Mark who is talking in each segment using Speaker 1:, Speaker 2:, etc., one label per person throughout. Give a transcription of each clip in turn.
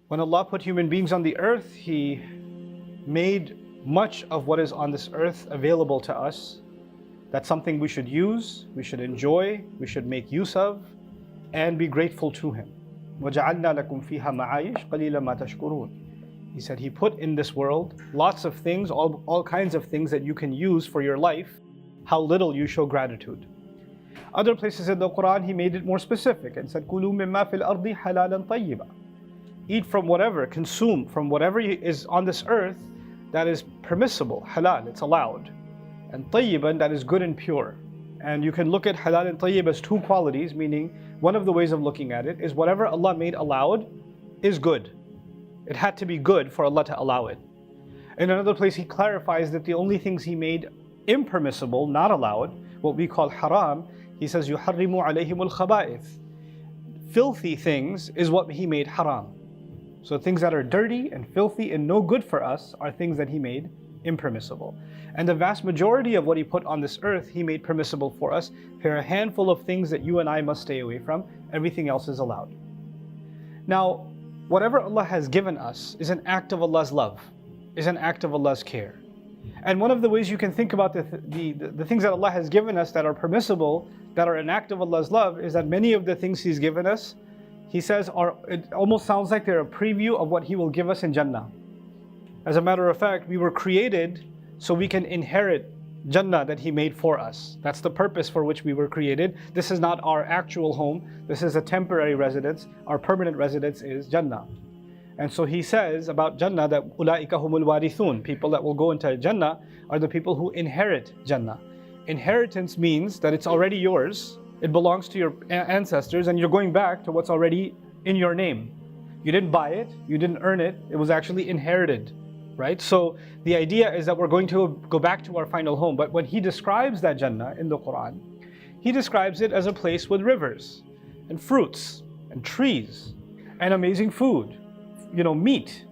Speaker 1: When Allah put human beings on the earth, He made much of what is on this earth available to us. That's something we should use, we should enjoy, we should make use of, and be grateful to Him. وَجَعَلْنَا لَكُمْ فِيهَا مَعَايِشْ قَلِيلًا مَا تَشْكُرُونَ. He said He put in this world lots of things, all kinds of things that you can use for your life. How little you show gratitude. Other places in the Quran He made it more specific and said كُلُوا مِمَّا فِي الْأَرْضِ حَلَالًا طَيِّبًا. Eat from whatever, consume from whatever is on this earth that is permissible, halal, it's allowed. And tayyiban, that is good and pure. And you can look at halal and tayyib as two qualities, meaning one of the ways of looking at it is whatever Allah made allowed is good. It had to be good for Allah to allow it. In another place He clarifies that the only things He made impermissible, not allowed, what we call haram, He says يُحَرِّمُ عَلَيْهِمُ الْخَبَائِثِ. Filthy things is what He made haram. So things that are dirty and filthy and no good for us are things that He made impermissible. And the vast majority of what He put on this earth, He made permissible for us. There are a handful of things that you and I must stay away from. Everything else is allowed. Now, whatever Allah has given us is an act of Allah's love, is an act of Allah's care. And one of the ways you can think about the things that Allah has given us that are permissible, that are an act of Allah's love, is that many of the things He's given us, He says, it almost sounds like they're a preview of what He will give us in Jannah. As a matter of fact, we were created so we can inherit Jannah that He made for us. That's the purpose for which we were created. This is not our actual home. This is a temporary residence. Our permanent residence is Jannah. And so He says about Jannah that أُولَٰئِكَ هُمُ الْوَارِثُونَ. People that will go into Jannah are the people who inherit Jannah. Inheritance means that it's already yours. It belongs to your ancestors and you're going back to what's already in your name. You didn't buy it, you didn't earn it, it was actually inherited, right? So the idea is that we're going to go back to our final home. But when He describes that Jannah in the Quran, He describes it as a place with rivers and fruits and trees and amazing food, meat.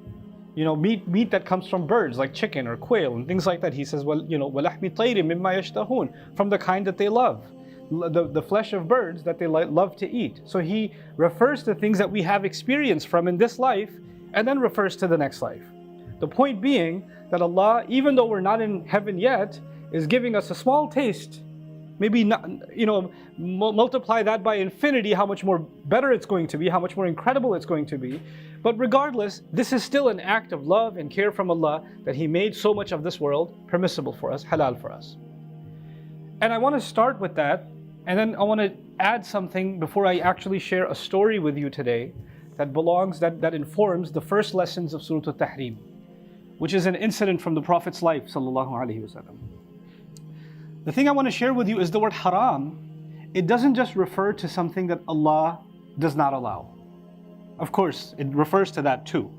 Speaker 1: Meat that comes from birds like chicken or quail and things like that. He says, وَلَحْمِ طَيْرٍ مِمَّا يَشْتَهُونَ, from the kind that they love. The flesh of birds that they love to eat. So He refers to things that we have experience from in this life and then refers to the next life. The point being that Allah, even though we're not in heaven yet, is giving us a small taste. Maybe not, multiply that by infinity, how much more better it's going to be, how much more incredible it's going to be. But regardless, this is still an act of love and care from Allah that He made so much of this world permissible for us, halal for us. And I want to start with that. And then I want to add something before I actually share a story with you today that informs the first lessons of Surah Al-Tahrim, which is an incident from the Prophet's life, sallallahu alaihi wasallam. The thing I want to share with you is the word haram. It doesn't just refer to something that Allah does not allow. Of course, it refers to that too.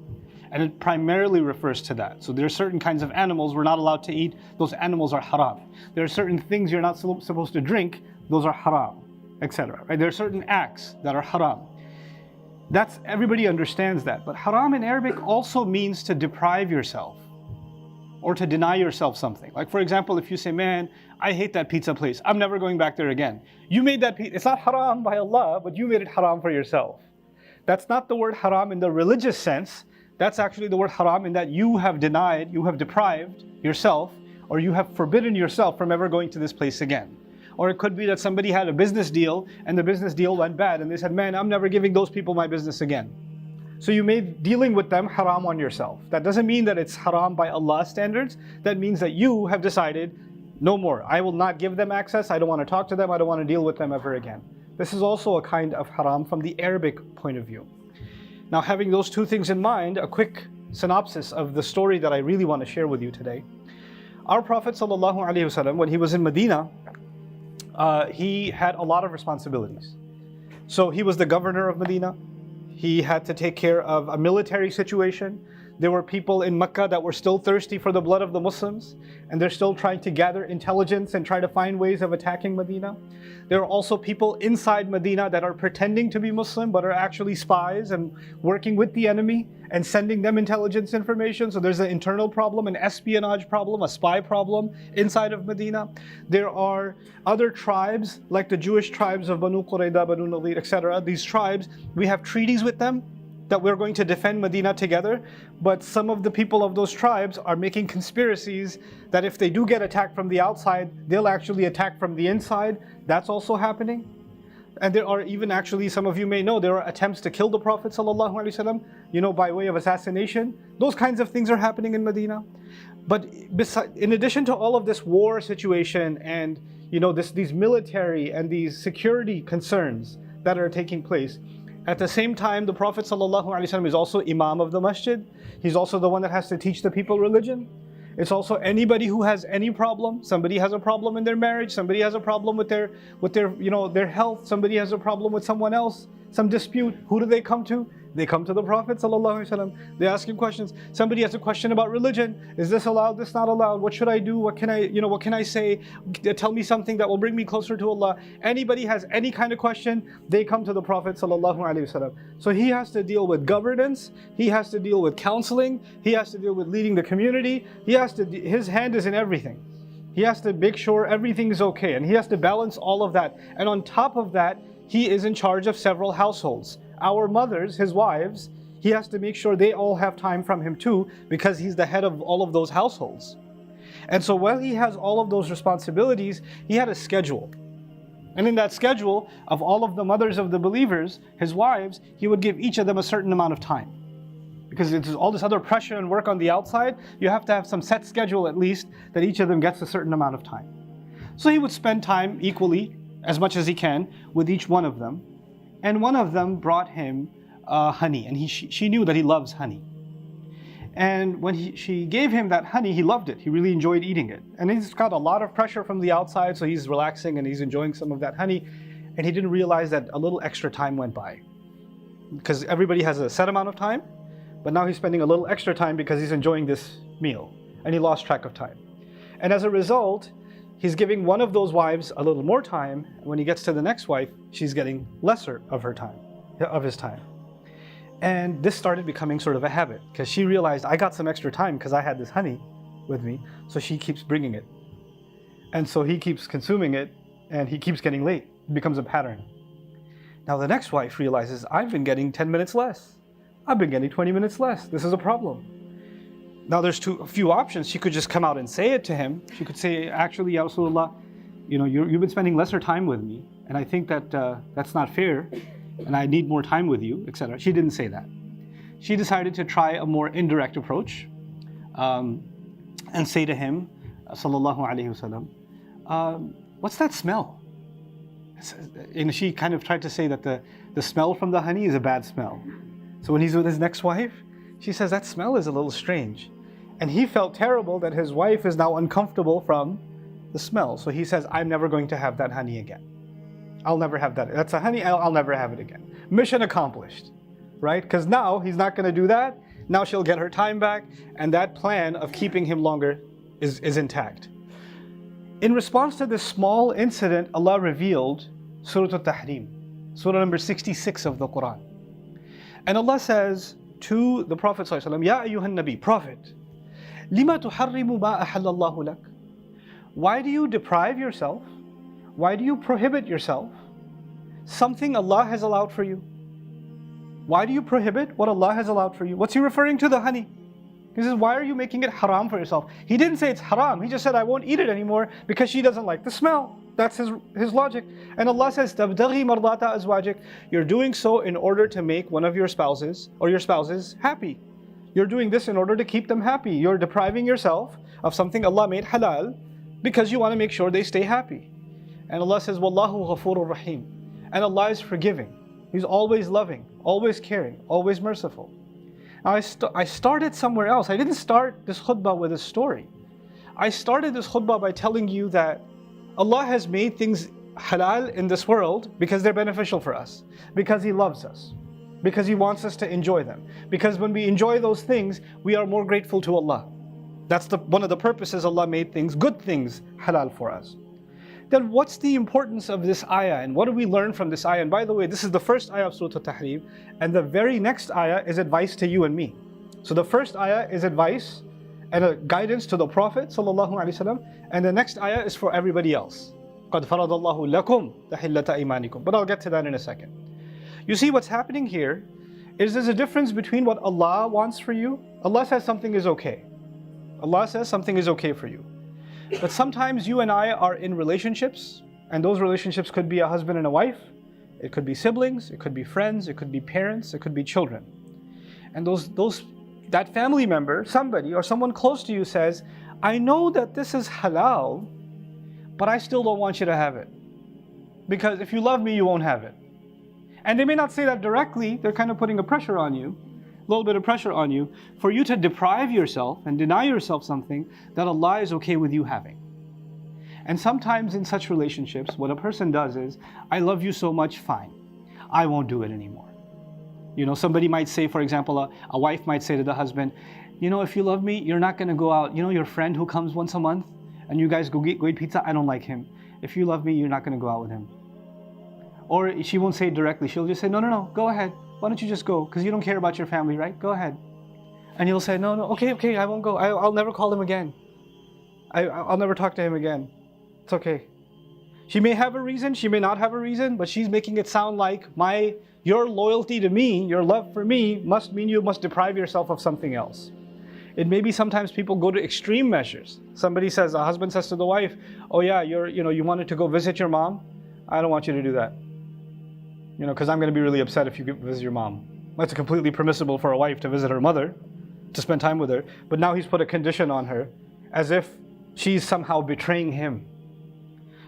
Speaker 1: And it primarily refers to that. So there are certain kinds of animals we're not allowed to eat. Those animals are haram. There are certain things you're not supposed to drink. Those are haram, etc. Right? There are certain acts that are haram. Everybody understands that. But haram in Arabic also means to deprive yourself or to deny yourself something. Like for example, if you say, man, I hate that pizza place. I'm never going back there again. You made that pizza. It's not haram by Allah, but you made it haram for yourself. That's not the word haram in the religious sense. That's actually the word haram in that you have denied, you have deprived yourself, or you have forbidden yourself from ever going to this place again. Or it could be that somebody had a business deal and the business deal went bad and they said, man, I'm never giving those people my business again. So you made dealing with them haram on yourself. That doesn't mean that it's haram by Allah's standards. That means that you have decided, no more. I will not give them access. I don't want to talk to them. I don't want to deal with them ever again. This is also a kind of haram from the Arabic point of view. Now, having those two things in mind, a quick synopsis of the story that I really want to share with you today. Our Prophet ﷺ, when he was in Medina, he had a lot of responsibilities. So he was the governor of Medina. He had to take care of a military situation. There were people in Mecca that were still thirsty for the blood of the Muslims, and they're still trying to gather intelligence and try to find ways of attacking Medina. There are also people inside Medina that are pretending to be Muslim but are actually spies and working with the enemy and sending them intelligence information. So there's an internal problem, an espionage problem, a spy problem inside of Medina. There are other tribes like the Jewish tribes of Banu Qurayda, Banu Nadir, etc. These tribes, we have treaties with them. that we're going to defend Medina together, but some of the people of those tribes are making conspiracies that if they do get attacked from the outside, they'll actually attack from the inside. That's also happening. And there are even actually, some of you may know, there are attempts to kill the Prophet ﷺ, by way of assassination. Those kinds of things are happening in Medina. But in addition to all of this war situation and these military and these security concerns that are taking place, at the same time, the Prophet ﷺ is also Imam of the Masjid. He's also the one that has to teach the people religion. It's also anybody who has any problem. Somebody has a problem in their marriage. Somebody has a problem with their health. Somebody has a problem with someone else. Some dispute. Who do they come to? They come to the Prophet ﷺ. They ask him questions. Somebody has a question about religion. Is this allowed? This not allowed? What should I do? What can I say? Tell me something that will bring me closer to Allah. Anybody has any kind of question, they come to the Prophet ﷺ. So he has to deal with governance. He has to deal with counseling. He has to deal with leading the community. His hand is in everything. He has to make sure everything is okay, and he has to balance all of that. And on top of that, he is in charge of several households. Our mothers, his wives, he has to make sure they all have time from him too, because he's the head of all of those households. And so while he has all of those responsibilities, he had a schedule. And in that schedule of all of the mothers of the believers, his wives, he would give each of them a certain amount of time. Because it's all this other pressure and work on the outside, you have to have some set schedule at least that each of them gets a certain amount of time. So he would spend time equally, as much as he can, with each one of them. And one of them brought him honey, and she knew that he loves honey. And when she gave him that honey, he loved it. He really enjoyed eating it. And he's got a lot of pressure from the outside, so he's relaxing and he's enjoying some of that honey. And he didn't realize that a little extra time went by. Because everybody has a set amount of time, but now he's spending a little extra time because he's enjoying this meal. And he lost track of time. And as a result, he's giving one of those wives a little more time. When he gets to the next wife, she's getting lesser of his time. And this started becoming sort of a habit, because she realized, I got some extra time because I had this honey with me, so she keeps bringing it. And so he keeps consuming it, and he keeps getting late. It becomes a pattern. Now the next wife realizes, I've been getting 10 minutes less. I've been getting 20 minutes less. This is a problem. Now there's a few options. She could just come out and say it to him. She could say, actually, Ya Rasulullah, you've been spending lesser time with me, and I think that that's not fair, and I need more time with you, etc. She didn't say that. She decided to try a more indirect approach and say to him, sallallahu alaihi wasallam, what's that smell? And she kind of tried to say that the smell from the honey is a bad smell. So when he's with his next wife, she says, that smell is a little strange. And he felt terrible that his wife is now uncomfortable from the smell. So he says, I'm never going to have that honey again. I'll never have that. That's a honey, I'll never have it again. Mission accomplished, right? Because now he's not going to do that. Now she'll get her time back, and that plan of keeping him longer is intact. In response to this small incident, Allah revealed Surah Al-Tahrim, Surah number 66 of the Quran. And Allah says to the Prophet ﷺ, Ya ayyuhan Nabi, Prophet, lima tuharrimu ma ahallallahu lak? Why do you deprive yourself? Why do you prohibit yourself something Allah has allowed for you? Why do you prohibit what Allah has allowed for you? What's he referring to? The honey. He says, why are you making it haram for yourself? He didn't say it's haram. He just said, I won't eat it anymore because she doesn't like the smell. That's his logic. And Allah says, تَبْتَغِي مَرْضَاتَ أَزْوَاجِكَ. You're doing so in order to make one of your spouses or your spouses happy. You're doing this in order to keep them happy. You're depriving yourself of something Allah made halal because you want to make sure they stay happy. And Allah says, Wallahu ghafurur rahim. And Allah is forgiving. He's always loving, always caring, always merciful. Now I started somewhere else. I didn't start this khutbah with a story. I started this khutbah by telling you that Allah has made things halal in this world because they're beneficial for us, because He loves us, because He wants us to enjoy them. Because when we enjoy those things, we are more grateful to Allah. That's one of the purposes Allah made things, good things, halal for us. Then what's the importance of this ayah, and what do we learn from this ayah? And by the way, this is the first ayah of Surah Al-Tahrim, and the very next ayah is advice to you and me. So the first ayah is advice and a guidance to the Prophet ﷺ, and the next ayah is for everybody else. قَدْ فَرَضَ اللَّهُ لَكُمْ تَحِلَّةَ أَيْمَانِكُمْ. But I'll get to that in a second. You see what's happening here is there's a difference between what Allah wants for you. Allah says something is okay. Allah says something is okay for you. But sometimes you and I are in relationships, and those relationships could be a husband and a wife, it could be siblings, it could be friends, it could be parents, it could be children. And that family member, somebody or someone close to you says, I know that this is halal, but I still don't want you to have it. Because if you love me, you won't have it. And they may not say that directly, they're kind of putting a pressure on you, a little bit of pressure on you, for you to deprive yourself and deny yourself something that Allah is okay with you having. And sometimes in such relationships, what a person does is, I love you so much, fine, I won't do it anymore. You know, somebody might say, for example, a wife might say to the husband, you know, if you love me, you're not going to go out, you know, your friend who comes once a month, and you guys go eat pizza, I don't like him. If you love me, you're not going to go out with him. Or she won't say it directly, she'll just say, no, go ahead. Why don't you just go? Because you don't care about your family, right? Go ahead. And you'll say, no, okay, I won't go. I'll never call him again. I'll never talk to him again. It's okay. She may have a reason, she may not have a reason, but she's making it sound like your loyalty to me, your love for me, must mean you must deprive yourself of something else. It may be sometimes people go to extreme measures. Somebody says, a husband says to the wife, oh yeah, you wanted to go visit your mom? I don't want you to do that. Because I'm going to be really upset if you visit your mom. That's completely permissible for a wife to visit her mother, to spend time with her. But now he's put a condition on her, as if she's somehow betraying him.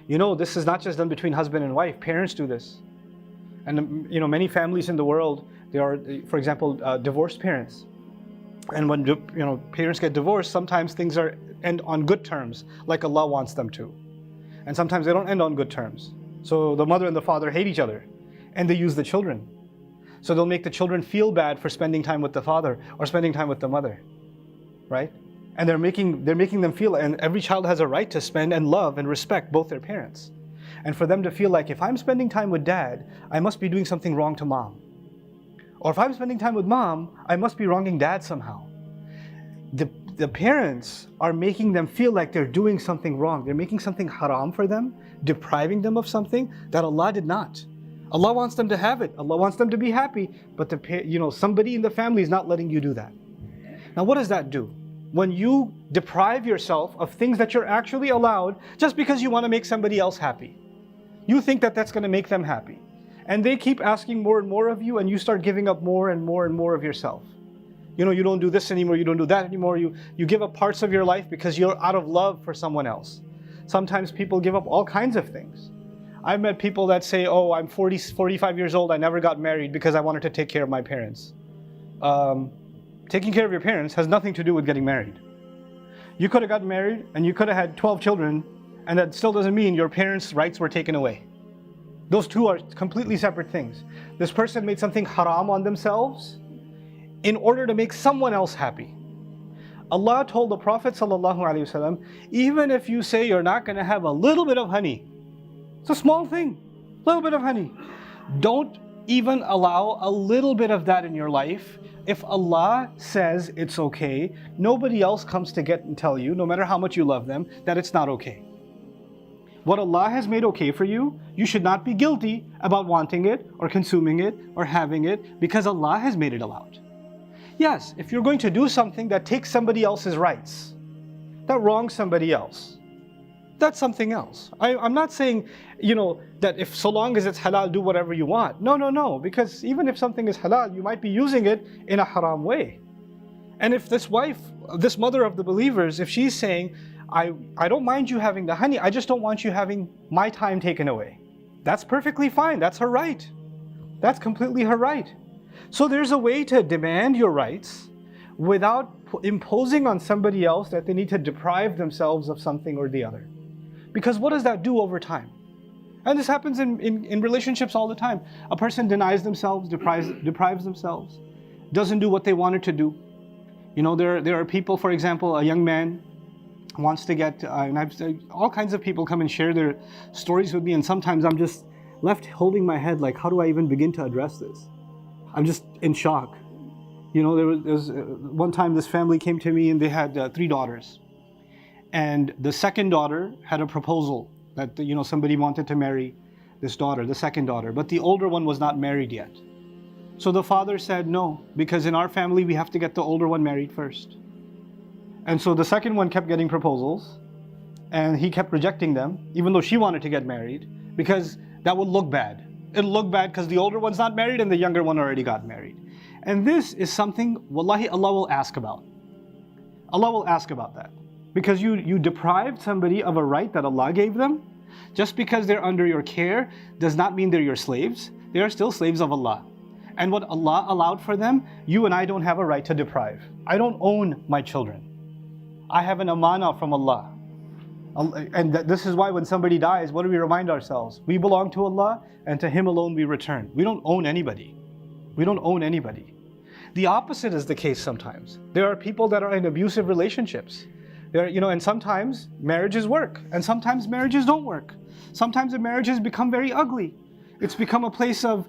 Speaker 1: This is not just done between husband and wife. Parents do this. And many families in the world, they are, for example, divorced parents. And when parents get divorced, sometimes things end on good terms, like Allah wants them to. And sometimes they don't end on good terms. So the mother and the father hate each other, and they use the children. So they'll make the children feel bad for spending time with the father or spending time with the mother, right? And they're making them feel, and every child has a right to spend and love and respect both their parents. And for them to feel like, if I'm spending time with dad, I must be doing something wrong to mom. Or if I'm spending time with mom, I must be wronging dad somehow. The parents are making them feel like they're doing something wrong. They're making something haram for them, depriving them of something that Allah did not. Allah wants them to have it. Allah wants them to be happy. But somebody in the family is not letting you do that. Now what does that do? When you deprive yourself of things that you're actually allowed just because you want to make somebody else happy. You think that that's going to make them happy. And they keep asking more and more of you, and you start giving up more and more and more of yourself. You don't do this anymore, you don't do that anymore. You give up parts of your life because you're out of love for someone else. Sometimes people give up all kinds of things. I've met people that say, oh, I'm 45 years old, I never got married because I wanted to take care of my parents. Taking care of your parents has nothing to do with getting married. You could have gotten married and you could have had 12 children, and that still doesn't mean your parents' rights were taken away. Those two are completely separate things. This person made something haram on themselves in order to make someone else happy. Allah told the Prophet ﷺ, even if you say you're not going to have a little bit of honey, it's a small thing, a little bit of honey. Don't even allow a little bit of that in your life. If Allah says it's okay, nobody else comes to get and tell you, no matter how much you love them, that it's not okay. What Allah has made okay for you, you should not be guilty about wanting it or consuming it or having it because Allah has made it allowed. Yes, if you're going to do something that takes somebody else's rights, that wrongs somebody else, that's something else. I'm not saying, that if so long as it's halal, do whatever you want. No, because even if something is halal, you might be using it in a haram way. And if this wife, this mother of the believers, if she's saying, I don't mind you having the honey, I just don't want you having my time taken away. That's perfectly fine, that's her right. That's completely her right. So there's a way to demand your rights without imposing on somebody else that they need to deprive themselves of something or the other. Because what does that do over time? And this happens in relationships all the time. A person denies themselves, deprives themselves, doesn't do what they wanted to do. There are people, for example, a young man wants to get, and all kinds of people come and share their stories with me, and sometimes I'm just left holding my head like, how do I even begin to address this? I'm just in shock. There was one time this family came to me and they had 3 daughters. And the second daughter had a proposal that, somebody wanted to marry this daughter, the second daughter. But the older one was not married yet. So the father said, no, because in our family we have to get the older one married first. And so the second one kept getting proposals, and he kept rejecting them, even though she wanted to get married, because that would look bad. It'll look bad because the older one's not married and the younger one already got married. And this is something, wallahi, Allah will ask about. Allah will ask about that. Because you deprived somebody of a right that Allah gave them. Just because they're under your care does not mean they're your slaves. They are still slaves of Allah. And what Allah allowed for them, you and I don't have a right to deprive. I don't own my children. I have an amana from Allah. And this is why when somebody dies, what do we remind ourselves? We belong to Allah, and to Him alone we return. We don't own anybody. We don't own anybody. The opposite is the case sometimes. There are people that are in abusive relationships. And sometimes marriages work, and sometimes marriages don't work. Sometimes the marriages become very ugly. It's become a place of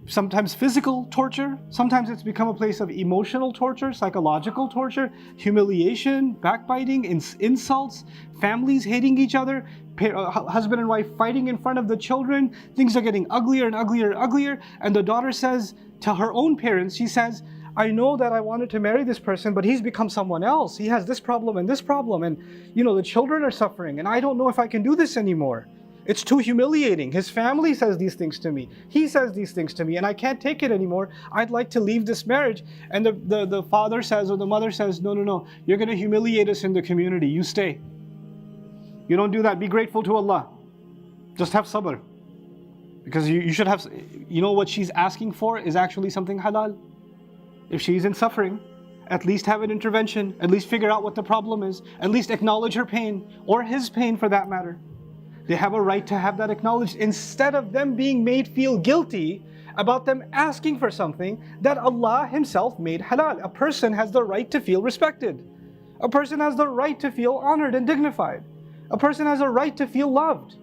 Speaker 1: sometimes physical torture, sometimes it's become a place of emotional torture, psychological torture, humiliation, backbiting, insults, families hating each other, husband and wife fighting in front of the children. Things are getting uglier and uglier and uglier. And the daughter says to her own parents, she says, I know that I wanted to marry this person, but he's become someone else. He has this problem and this problem, and the children are suffering, and I don't know if I can do this anymore. It's too humiliating. His family says these things to me. He says these things to me, and I can't take it anymore. I'd like to leave this marriage. And the father says, or the mother says, no, you're going to humiliate us in the community. You stay. You don't do that. Be grateful to Allah. Just have sabr. Because you should have, what she's asking for is actually something halal. If she's in suffering, at least have an intervention. At least figure out what the problem is. At least acknowledge her pain, or his pain for that matter. They have a right to have that acknowledged, instead of them being made feel guilty about them asking for something that Allah Himself made halal. A person has the right to feel respected. A person has the right to feel honored and dignified. A person has a right to feel loved,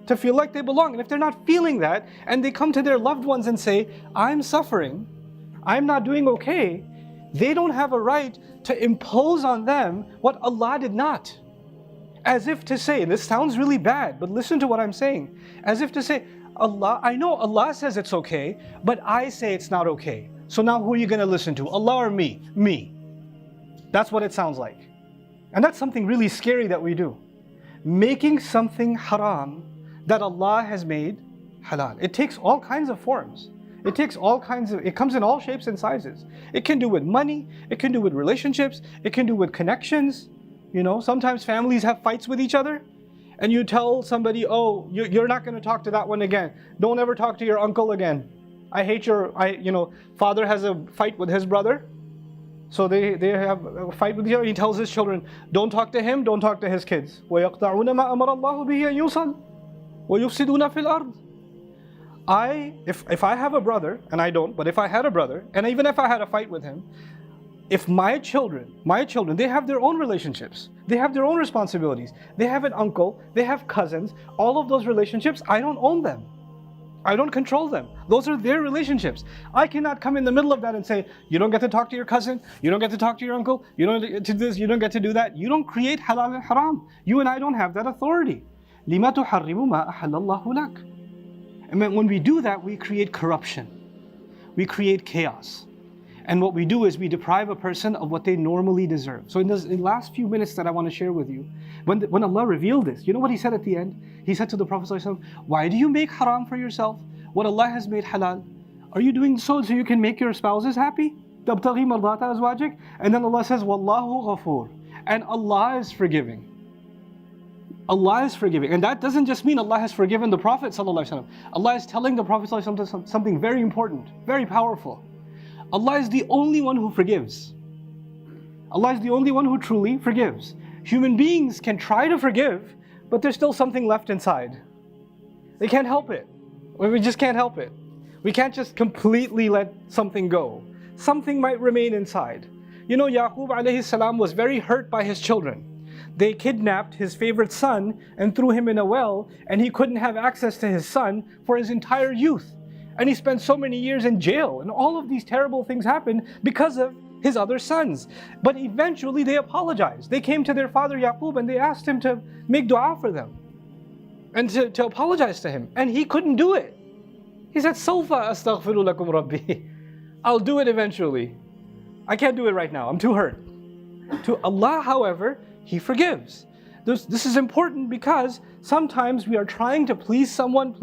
Speaker 1: to feel like they belong. And if they're not feeling that, and they come to their loved ones and say, I'm suffering, I'm not doing okay, they don't have a right to impose on them what Allah did not. As if to say, and this sounds really bad, but listen to what I'm saying. As if to say, Allah, I know Allah says it's okay, but I say it's not okay. So now who are you going to listen to? Allah or me? Me. That's what it sounds like. And that's something really scary that we do. Making something haram that Allah has made halal. It takes all kinds of forms. It comes in all shapes and sizes. It can do with money, it can do with relationships, it can do with connections. Sometimes families have fights with each other, and you tell somebody, oh, you're not going to talk to that one again. Don't ever talk to your uncle again. I hate father has a fight with his brother. So they have a fight with each other. He tells his children, don't talk to him, don't talk to his kids. وَيَقْطَعُونَ مَا أَمَرَ اللَّهُ بِهِ أَن يُوصَلَ وَيُفْسِدُونَ فِي الْأَرْضِ If I have a brother, and I don't, but if I had a brother, and even if I had a fight with him, if my children, they have their own relationships, they have their own responsibilities, they have an uncle, they have cousins, all of those relationships, I don't own them. I don't control them. Those are their relationships. I cannot come in the middle of that and say, you don't get to talk to your cousin, you don't get to talk to your uncle, you don't get to do this, you don't get to do that. You don't create halal and haram. You and I don't have that authority. لِمَا تُحَرِّمُ مَا أَحَلَّ اللَّهُ لَكَ. And when we do that, we create corruption. We create chaos. And what we do is we deprive a person of what they normally deserve. So in the last few minutes that I want to share with you, when Allah revealed this, you know what He said at the end? He said to the Prophet ﷺ, why do you make haram for yourself what Allah has made halal? Are you doing so you can make your spouses happy? تَبْتَغِي مَرْضَاتَ أَزْوَاجِكَ. And then Allah says, وَاللَّهُ غَفُورٌ. And Allah is forgiving. Allah is forgiving. And that doesn't just mean Allah has forgiven the Prophet ﷺ. Allah is telling the Prophet ﷺ something very important, very powerful. Allah is the only one who forgives. Allah is the only one who truly forgives. Human beings can try to forgive, but there's still something left inside. They can't help it. We just can't help it. We can't just completely let something go. Something might remain inside. Yaqub alayhi salam was very hurt by his children. They kidnapped his favorite son and threw him in a well, and he couldn't have access to his son for his entire youth. And he spent so many years in jail, and all of these terrible things happened because of his other sons. But eventually they apologized. They came to their father Yaqub and they asked him to make dua for them and to apologize to him. And he couldn't do it. He said, Sawfa astaghfiru lakum rabbi. I'll do it eventually. I can't do it right now. I'm too hurt. To Allah, however, He forgives. This is important because sometimes we are trying to please someone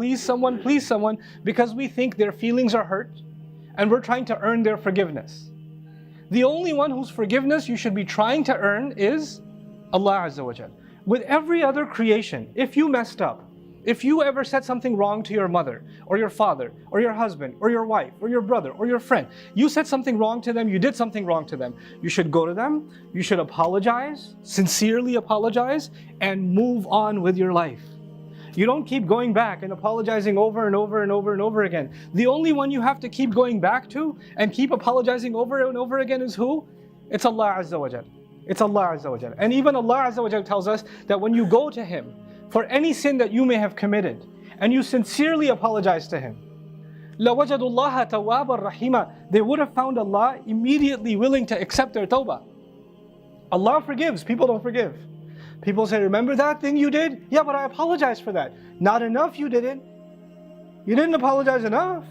Speaker 1: because we think their feelings are hurt and we're trying to earn their forgiveness. The only one whose forgiveness you should be trying to earn is Allah Azza wa Jal. With every other creation, if you messed up, if you ever said something wrong to your mother, or your father, or your husband, or your wife, or your brother, or your friend, you said something wrong to them, you did something wrong to them, you should go to them, you should apologize, sincerely apologize, and move on with your life. You don't keep going back and apologizing over and over and over and over again. The only one you have to keep going back to and keep apologizing over and over again is who? It's Allah Azza wa Jal. It's Allah Azza wa Jal. And even Allah Azza wa Jal tells us that when you go to Him for any sin that you may have committed and you sincerely apologize to Him, لَوَجَدُوا اللَّهَ تَوَّابًا رَحِيمًا, they would have found Allah immediately willing to accept their tawbah. Allah forgives, people don't forgive. People say, remember that thing you did? Yeah, but I apologize for that. Not enough, you didn't. You didn't apologize enough.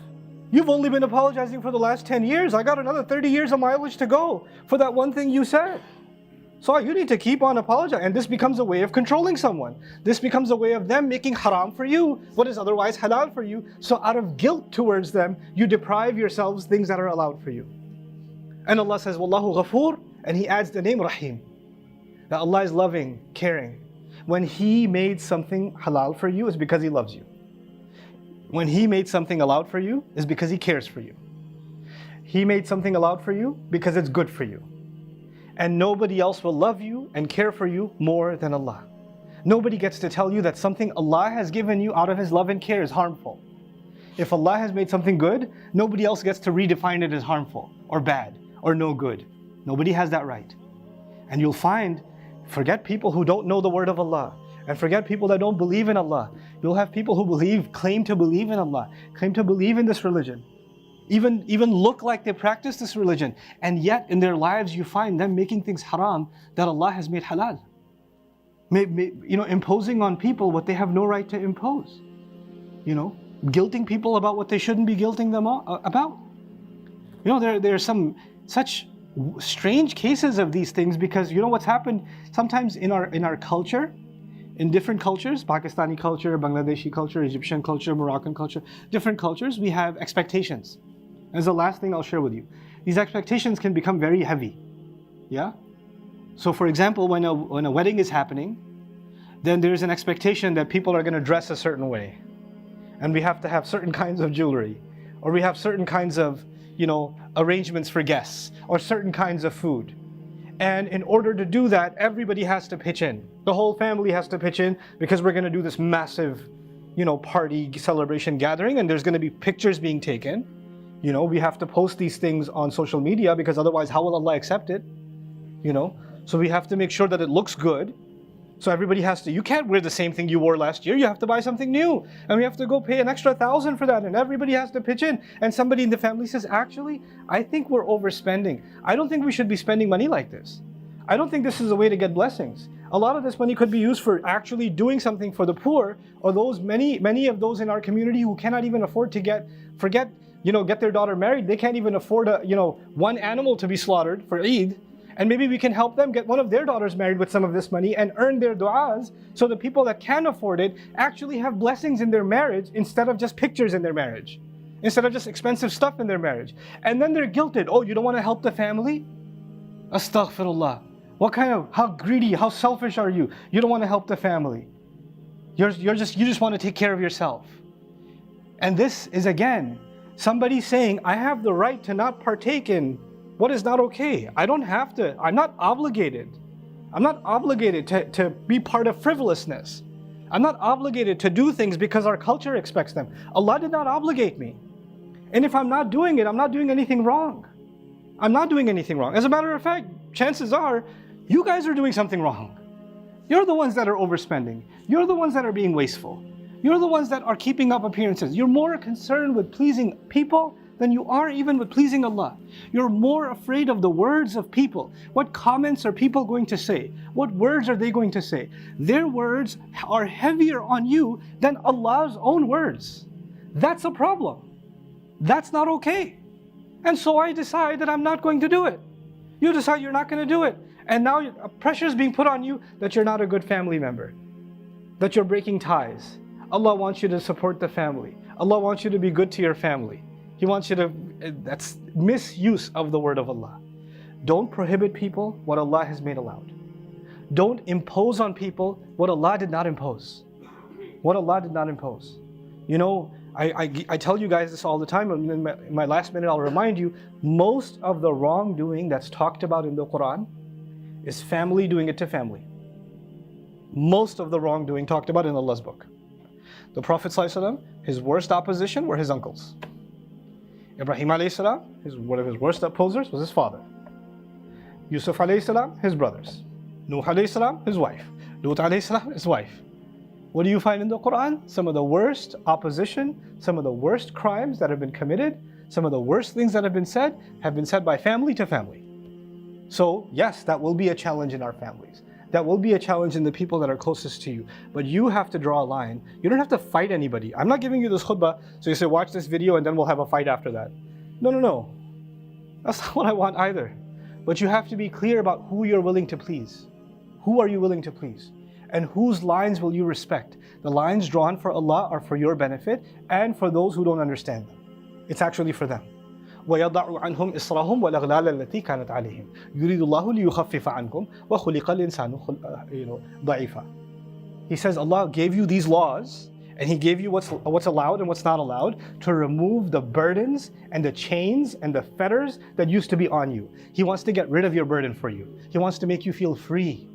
Speaker 1: You've only been apologizing for the last 10 years. I got another 30 years of mileage to go for that one thing you said. So you need to keep on apologizing. And this becomes a way of controlling someone. This becomes a way of them making haram for you, what is otherwise halal for you. So out of guilt towards them, you deprive yourselves things that are allowed for you. And Allah says, Wallahu Ghafoor, and He adds the name Rahim. That Allah is loving, caring. When He made something halal for you, it's because He loves you. When He made something allowed for you, it's because He cares for you. He made something allowed for you because it's good for you. And nobody else will love you and care for you more than Allah. Nobody gets to tell you that something Allah has given you out of His love and care is harmful. If Allah has made something good, nobody else gets to redefine it as harmful or bad or no good. Nobody has that right. And you'll find, forget people who don't know the word of Allah, and forget people that don't believe in Allah. You'll have people who claim to believe in Allah, claim to believe in this religion, even look like they practice this religion, and yet in their lives you find them making things haram that Allah has made halal. Imposing on people what they have no right to impose. Guilting people about what they shouldn't be guilting them about. There are some such strange cases of these things, because what's happened sometimes in our culture, in different cultures, Pakistani culture, Bangladeshi culture, Egyptian culture, Moroccan culture, different cultures, we have expectations. As the last thing I'll share with you, these expectations can become very heavy. Yeah? So for example, when a wedding is happening, then there's an expectation that people are going to dress a certain way, and we have to have certain kinds of jewelry, or we have certain kinds of arrangements for guests, or certain kinds of food. And in order to do that, everybody has to pitch in. The whole family has to pitch in, because we're going to do this massive, party, celebration, gathering, and there's going to be pictures being taken. We have to post these things on social media, because otherwise how will Allah accept it? So we have to make sure that it looks good. So everybody has to, you can't wear the same thing you wore last year, you have to buy something new. And we have to go pay an extra 1,000 for that, and everybody has to pitch in. And somebody in the family says, actually, I think we're overspending. I don't think we should be spending money like this. I don't think this is a way to get blessings. A lot of this money could be used for actually doing something for the poor, or those many of those in our community who cannot even afford to get their daughter married. They can't even afford one animal to be slaughtered for Eid. And maybe we can help them get one of their daughters married with some of this money and earn their du'as, so the people that can afford it actually have blessings in their marriage, instead of just pictures in their marriage, instead of just expensive stuff in their marriage. And then they're guilted. Oh, you don't want to help the family? Astaghfirullah. How greedy, how selfish are you? You don't want to help the family. You just want to take care of yourself. And this is again somebody saying, I have the right to not partake in what is not okay. I don't have to. I'm not obligated. I'm not obligated to be part of frivolousness. I'm not obligated to do things because our culture expects them. Allah did not obligate me. And if I'm not doing it, I'm not doing anything wrong. I'm not doing anything wrong. As a matter of fact, chances are, you guys are doing something wrong. You're the ones that are overspending. You're the ones that are being wasteful. You're the ones that are keeping up appearances. You're more concerned with pleasing people than you are even with pleasing Allah. You're more afraid of the words of people. What comments are people going to say? What words are they going to say? Their words are heavier on you than Allah's own words. That's a problem. That's not okay. And so I decide that I'm not going to do it. You decide you're not going to do it. And now pressure is being put on you that you're not a good family member, that you're breaking ties. Allah wants you to support the family. Allah wants you to be good to your family. He wants you to, that's misuse of the word of Allah. Don't prohibit people what Allah has made allowed. Don't impose on people what Allah did not impose. What Allah did not impose. You know, I tell you guys this all the time, and in my last minute I'll remind you, most of the wrongdoing that's talked about in the Quran is family doing it to family. Most of the wrongdoing talked about in Allah's book. The Prophet ﷺ, his worst opposition were his uncles. Ibrahim ﷺ, one of his worst opposers was his father. Yusuf ﷺ, his brothers. Nuh ﷺ, his wife. Lut ﷺ, his wife. What do you find in the Quran? Some of the worst opposition, some of the worst crimes that have been committed, some of the worst things that have been said by family to family. So yes, that will be a challenge in our families. That will be a challenge in the people that are closest to you. But you have to draw a line. You don't have to fight anybody. I'm not giving you this khutbah, so you say, watch this video and then we'll have a fight after that. No. That's not what I want either. But you have to be clear about who you're willing to please. Who are you willing to please? And whose lines will you respect? The lines drawn for Allah are for your benefit and for those who don't understand them. It's actually for them. وَيَضَعُ عَنْهُمْ إِصْرَهُمْ وَالْأَغْلَالَ الَّتِي كَانَتْ عَلَيْهِمْ يُرِيدُ اللَّهُ لِيُخَفِّفَ عَنْكُمْ وَخُلِقَ الْإِنسَانُ ضَعِيفًا. He says Allah gave you these laws, and He gave you what's allowed and what's not allowed to remove the burdens and the chains and the fetters that used to be on you. He wants to get rid of your burden for you. He wants to make you feel free.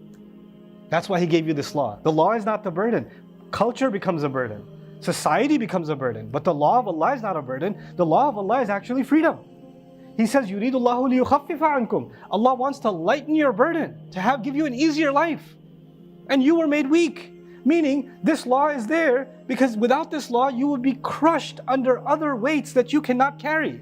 Speaker 1: That's why He gave you this law. The law is not the burden. Culture becomes a burden. Society becomes a burden. But the law of Allah is not a burden. The law of Allah is actually freedom. He says, يُرِيدُ اللَّهُ لِيُخَفِّفَ عَنْكُمْ. Allah wants to lighten your burden, to give you an easier life. And you were made weak. Meaning, this law is there because without this law, you would be crushed under other weights that you cannot carry.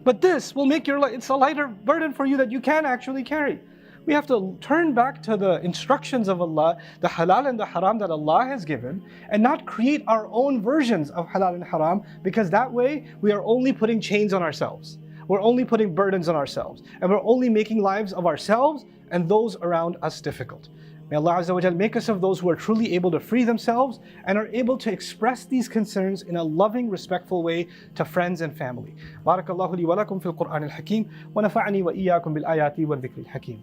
Speaker 1: But this will make it's a lighter burden for you that you can actually carry. We have to turn back to the instructions of Allah, the halal and the haram that Allah has given, and not create our own versions of halal and haram, because that way we are only putting chains on ourselves. We're only putting burdens on ourselves, and we're only making lives of ourselves and those around us difficult. May Allah Azza wa Jal make us of those who are truly able to free themselves and are able to express these concerns in a loving, respectful way to friends and family. Barakallahu li wa lakum fil Qur'an al-Hakim wa nafa'ani wa iyyakum bil ayati wa dhikri al-Hakim.